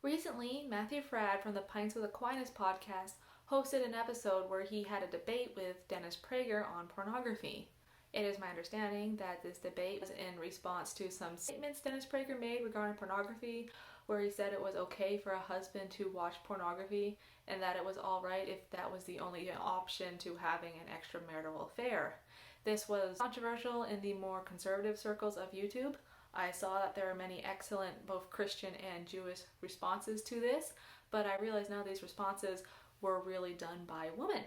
Recently, Matthew Fradd from the Pints With Aquinas podcast hosted an episode where he had a debate with Dennis Prager on pornography. It is my understanding that this debate was in response to some statements Dennis Prager made regarding pornography, where he said it was okay for a husband to watch pornography and that it was alright if that was the only option to having an extramarital affair. This was controversial in the more conservative circles of YouTube. I saw that there are many excellent both Christian and Jewish responses to this, but I realize now these responses were really done by women.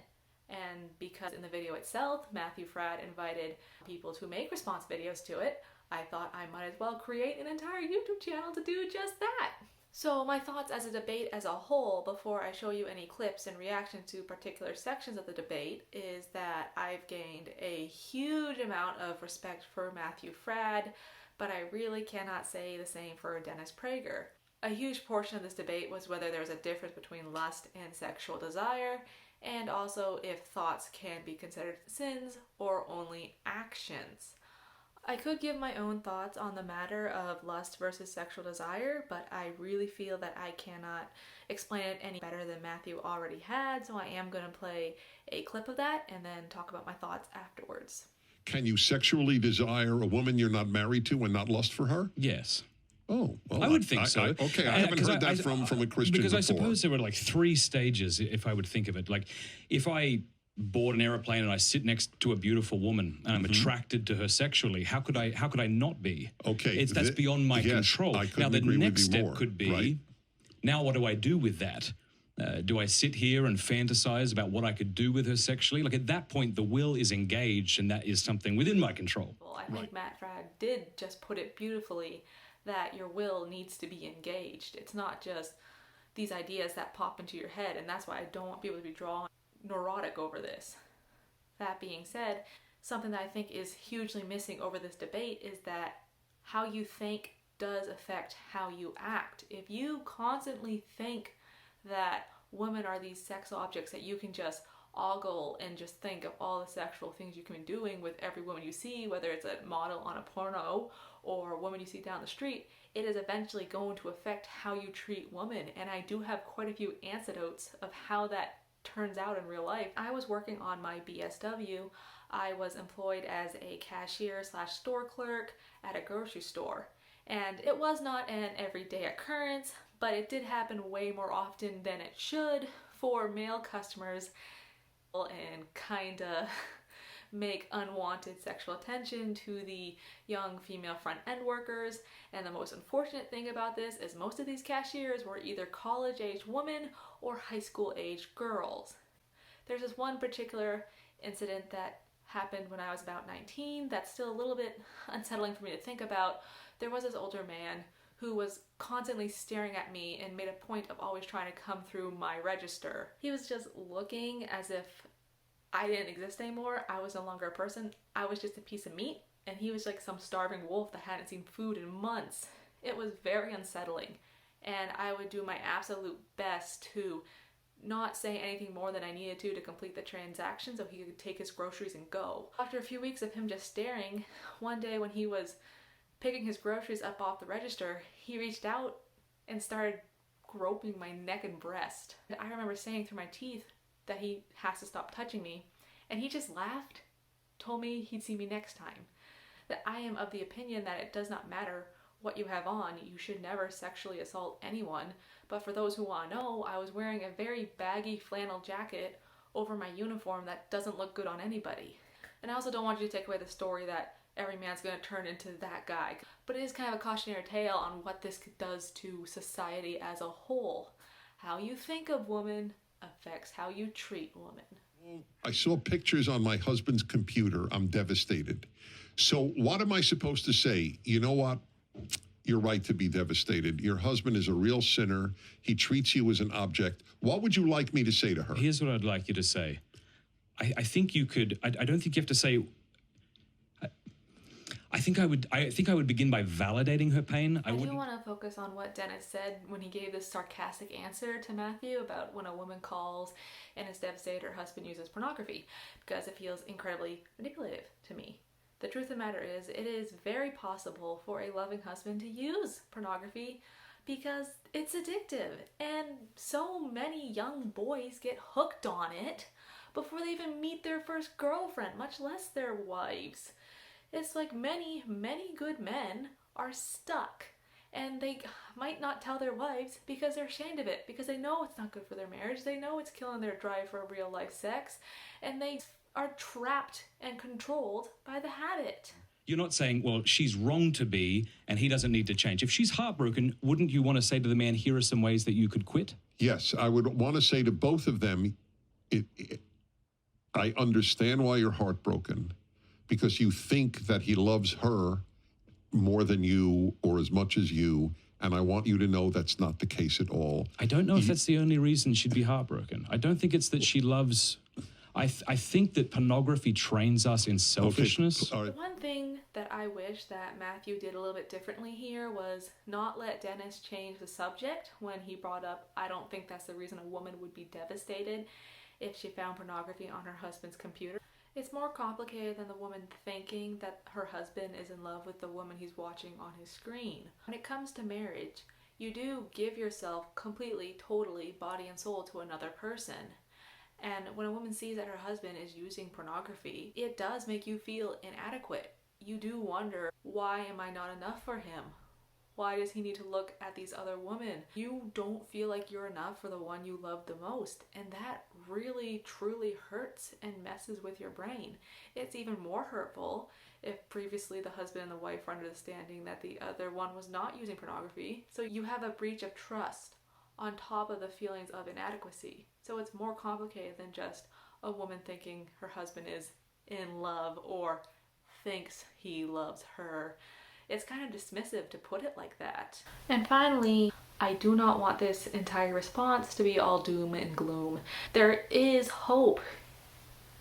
And because in the video itself, Matthew Fradd invited people to make response videos to it, I thought I might as well create an entire YouTube channel to do just that. So my thoughts as a debate as a whole, before I show you any clips in reaction to particular sections of the debate, is that I've gained a huge amount of respect for Matthew Fradd, but I really cannot say the same for Dennis Prager. A huge portion of this debate was whether there was a difference between lust and sexual desire, and also if thoughts can be considered sins or only actions. I could give my own thoughts on the matter of lust versus sexual desire, but I really feel that I cannot explain it any better than Matthew already had, so I am going to play a clip of that and then talk about my thoughts afterwards. Can you sexually desire a woman you're not married to and not lust for her? Yes. Oh, well, I would think so. Okay, I haven't heard that from a Christian because before. I suppose there were like three stages, if I would think of it. Like, if I board an aeroplane and I sit next to a beautiful woman and I'm attracted to her sexually, how could I not be? Okay, that's beyond my control. Now the next step more, could be, right? Now what do I do with that? Do I sit here and fantasize about what I could do with her sexually? Like, at that point, the will is engaged, and that is something within my control. Well, I think Matt Fradd did just put it beautifully, that your will needs to be engaged. It's not just these ideas that pop into your head, and that's why I don't want people to be drawn neurotic over this. That being said, something that I think is hugely missing over this debate is that how you think does affect how you act. If you constantly think that women are these sex objects that you can just ogle and just think of all the sexual things you can be doing with every woman you see, whether it's a model on a porno or a woman you see down the street, it is eventually going to affect how you treat women. And I do have quite a few anecdotes of how that turns out in real life. I was working on my BSW. I was employed as a cashier / store clerk at a grocery store. And it was not an everyday occurrence, but it did happen way more often than it should for male customers and kinda make unwanted sexual attention to the young female front end workers. And the most unfortunate thing about this is most of these cashiers were either college-age women or high school-age girls. There's this one particular incident that happened when I was about 19 that's still a little bit unsettling for me to think about. There was this older man who was constantly staring at me and made a point of always trying to come through my register. He was just looking as if I didn't exist anymore. I was no longer a person. I was just a piece of meat, and he was like some starving wolf that hadn't seen food in months. It was very unsettling, and I would do my absolute best to not say anything more than I needed to complete the transaction so he could take his groceries and go. After a few weeks of him just staring, one day when he was picking his groceries up off the register, he reached out and started groping my neck and breast. I remember saying through my teeth that he has to stop touching me, and he just laughed, told me he'd see me next time. That I am of the opinion that it does not matter what you have on, you should never sexually assault anyone. But for those who want to know, I was wearing a very baggy flannel jacket over my uniform that doesn't look good on anybody. And I also don't want you to take away the story that every man's going to turn into that guy. But it is kind of a cautionary tale on what this does to society as a whole. How you think of women affects how you treat women. I saw pictures on my husband's computer. I'm devastated. So what am I supposed to say? You know what? You're right to be devastated. Your husband is a real sinner. He treats you as an object. What would you like me to say to her? Here's what I'd like you to say. I think you could, I don't think you have to say, I think I would begin by validating her pain. I do want to focus on what Dennis said when he gave this sarcastic answer to Matthew about when a woman calls and is devastated her husband uses pornography, because it feels incredibly manipulative to me. The truth of the matter is, it is very possible for a loving husband to use pornography, because it's addictive. And so many young boys get hooked on it before they even meet their first girlfriend, much less their wives. It's like many, many good men are stuck, and they might not tell their wives because they're ashamed of it, because they know it's not good for their marriage, they know it's killing their drive for real life sex, and they are trapped and controlled by the habit. You're not saying, well, she's wrong to be and he doesn't need to change. If she's heartbroken, wouldn't you want to say to the man, here are some ways that you could quit? Yes, I would want to say to both of them, I understand why you're heartbroken, because you think that he loves her more than you or as much as you, and I want you to know that's not the case at all. I don't know if that's the only reason she'd be heartbroken. I don't think it's that she loves... I think that pornography trains us in selfishness. Okay. The one thing that I wish that Matthew did a little bit differently here was not let Dennis change the subject when he brought up, I don't think that's the reason a woman would be devastated if she found pornography on her husband's computer. It's more complicated than the woman thinking that her husband is in love with the woman he's watching on his screen. When it comes to marriage, you do give yourself completely, totally, body and soul to another person. And when a woman sees that her husband is using pornography, it does make you feel inadequate. You do wonder, why am I not enough for him? Why does he need to look at these other women? You don't feel like you're enough for the one you love the most. And that really, truly hurts and messes with your brain. It's even more hurtful if previously the husband and the wife were understanding that the other one was not using pornography. So you have a breach of trust on top of the feelings of inadequacy. So it's more complicated than just a woman thinking her husband is in love or thinks he loves her. It's kind of dismissive to put it like that. And finally, I do not want this entire response to be all doom and gloom. There is hope.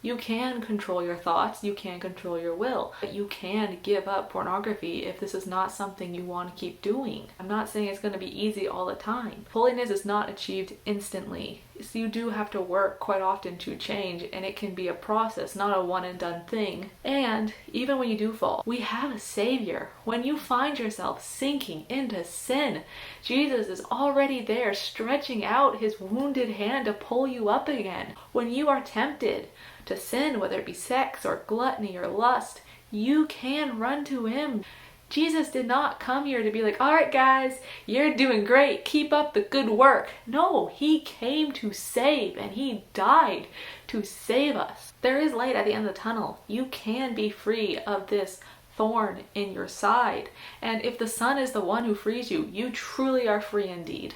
You can control your thoughts, you can control your will, but you can give up pornography if this is not something you want to keep doing. I'm not saying it's going to be easy all the time. Holiness is not achieved instantly. So you do have to work quite often to change, and it can be a process, not a one and done thing. And even when you do fall, we have a savior. When you find yourself sinking into sin, Jesus is already there stretching out his wounded hand to pull you up again. When you are tempted to sin, whether it be sex or gluttony or lust, you can run to him. Jesus did not come here to be like, all right guys, you're doing great, keep up the good work. No, he came to save, and he died to save us. There is light at the end of the tunnel. You can be free of this thorn in your side. And if the Son is the one who frees you, you truly are free indeed.